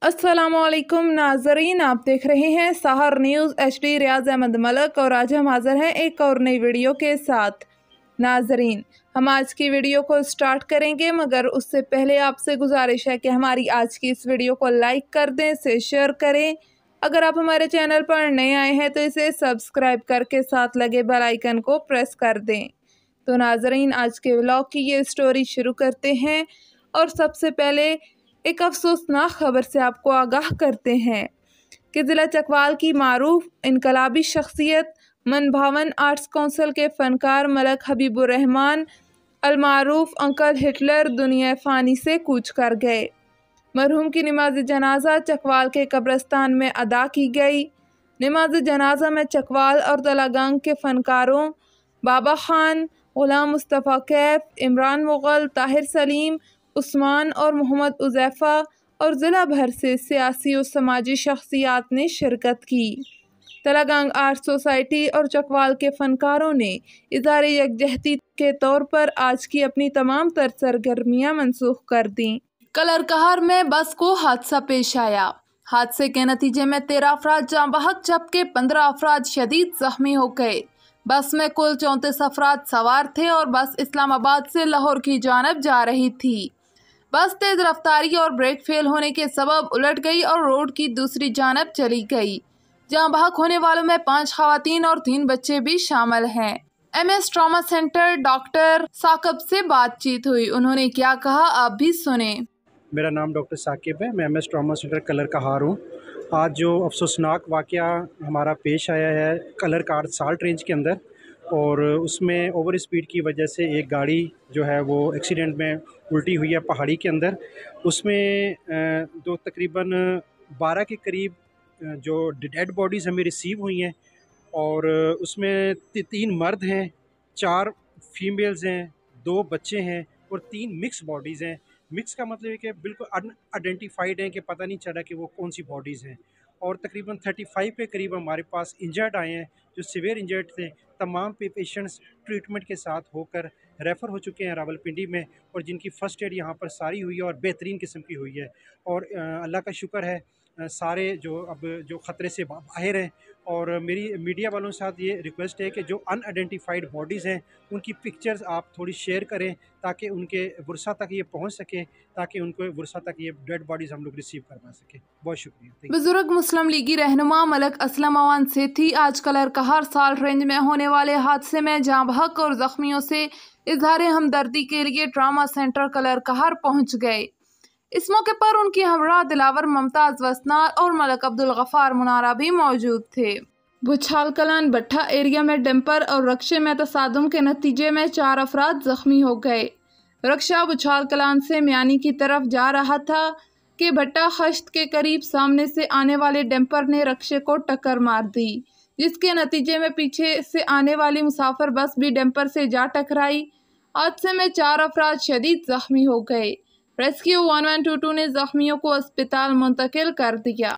अस्सलामुअलैकुम नाजरीन, आप देख रहे हैं सहर न्यूज़ HD। रियाज अहमद मलक और आज हम हाज़िर हैं एक और नई वीडियो के साथ। नाजरीन, हम आज की वीडियो को स्टार्ट करेंगे, मगर उससे पहले आपसे गुजारिश है कि हमारी आज की इस वीडियो को लाइक कर दें, इसे शेयर करें। अगर आप हमारे चैनल पर नए आए हैं तो इसे सब्सक्राइब करके साथ लगे बेल आइकन को प्रेस कर दें। तो नाजरीन, आज के व्लॉग की ये स्टोरी शुरू करते हैं और सबसे पहले एक अफसोसनाक खबर से आपको आगाह करते हैं कि ज़िला चकवाल की मारूफ इनकलाबी शख्सियत मन भावन आर्ट्स काउंसिल के फ़नकार मलक हबीबुर्रहमान अलमारूफ अंकल हिटलर दुनिया फ़ानी से कूच कर गए। मरहूम की नमाज जनाजा चकवाल के कब्रिस्तान में अदा की गई। नमाज जनाजा में चकवाल और तलागंग के फ़नकारों बाबा खान, गुलाम मुस्तफ़ा कैफ, इमरान मुग़ल, ताहिर सलीम, उस्मान और मोहम्मद उज़ैफ़ा और ज़िला भर से सियासी और समाजी शख्सियात ने शिरकत की। तलागंग आर्ट सोसाइटी और चकवाल के फ़नकारों ने इज़हार यकजहती के तौर पर आज की अपनी तमाम तर सरगर्मियाँ मनसूख कर दीं। कलरकहार में बस को हादसा पेश आया। हादसे के नतीजे में 13 अफराद जाँ बहक जबकि 15 अफराद शदीद जख्मी हो गए। बस में कुल 34 अफराद सवार थे और बस इस्लामाबाद से लाहौर की जानब जा रही थी। बस तेज रफ्तारी और ब्रेक फेल होने के सबब उलट गई और रोड की दूसरी जानब चली गई। जाँ बहक होने वालों में 5 खवातीन और 3 बच्चे भी शामिल हैं। MS trauma centre doctor Saqib से बातचीत हुई, उन्होंने क्या कहा आप भी सुने। मेरा नाम डॉक्टर साकिब है, मैं MS ट्रॉमा सेंटर कलरकहार हूँ। आज जो अफसोसनाक वाक़या हमारा पेश आया है कलरकहार साल्ट रेंज के अंदर, और उसमें ओवर स्पीड की वजह से एक गाड़ी जो है वो एक्सीडेंट में उल्टी हुई है पहाड़ी के अंदर। उसमें दो तकरीबन 12 के करीब जो डेड बॉडीज़ हमें रिसीव हुई हैं, और उसमें 3 मर्द हैं, 4 फीमेल्स हैं, 2 बच्चे हैं और 3 मिक्स बॉडीज़ हैं। मिक्स का मतलब है कि बिल्कुल अनआइडेंटिफाइड हैं कि पता नहीं चला कि वो कौन सी बॉडीज़ हैं। और तकरीबन 35 के करीब हमारे पास इंजर्ड आए हैं, जो सीवियर इंजर्ड थे। तमाम पेशेंट्स ट्रीटमेंट के साथ होकर रेफ़र हो चुके हैं रावलपिंडी में, और जिनकी फ़र्स्ट एड यहाँ पर सारी हुई है और बेहतरीन किस्म की हुई है। और अल्लाह का शुक्र है, सारे जो ख़तरे से बाहर हैं। और मेरी मीडिया वालों के साथ ये रिक्वेस्ट है कि जो अनआइडेंटिफाइड बॉडीज़ हैं उनकी पिक्चर्स आप थोड़ी शेयर करें ताकि उनके वर्सा तक ये पहुंच सके, ताकि उनको वर्सा तक ये डेड बॉडीज़ हम लोग रिसीव करवा सकें। बहुत शुक्रिया। बुजुर्ग मुस्लिम लीगी रहनुमा मलक असलम अवान सेठी आज कलरकहार साल्ट रेंज में होने वाले हादसे में जाँ बहक और जख्मियों से इजहार हमदर्दी के लिए ट्रामा सेंटर कलरकहार पहुँच गए। इस मौके पर उनकी हमरा दिलावर मुमताज़ वसनार और मलक अब्दुल गफ़ार मुनारा भी मौजूद थे। भुछाल कलान भट्टा एरिया में डंपर और रक्शे में तसादुम के नतीजे में 4 अफराद जख्मी हो गए। रक्शा भुछाल कलान से म्यानी की तरफ जा रहा था कि भट्टा खश्त के करीब सामने से आने वाले डंपर ने रक्शे को टक्कर मार दी, जिसके नतीजे में पीछे से आने वाली मुसाफिर बस भी डंपर से जा टकराई। हादसे में 4 अफराद शदीद जख्मी हो गए। रेस्क्यू 1122 ने जख्मियों को अस्पताल मुंतकिल कर दिया।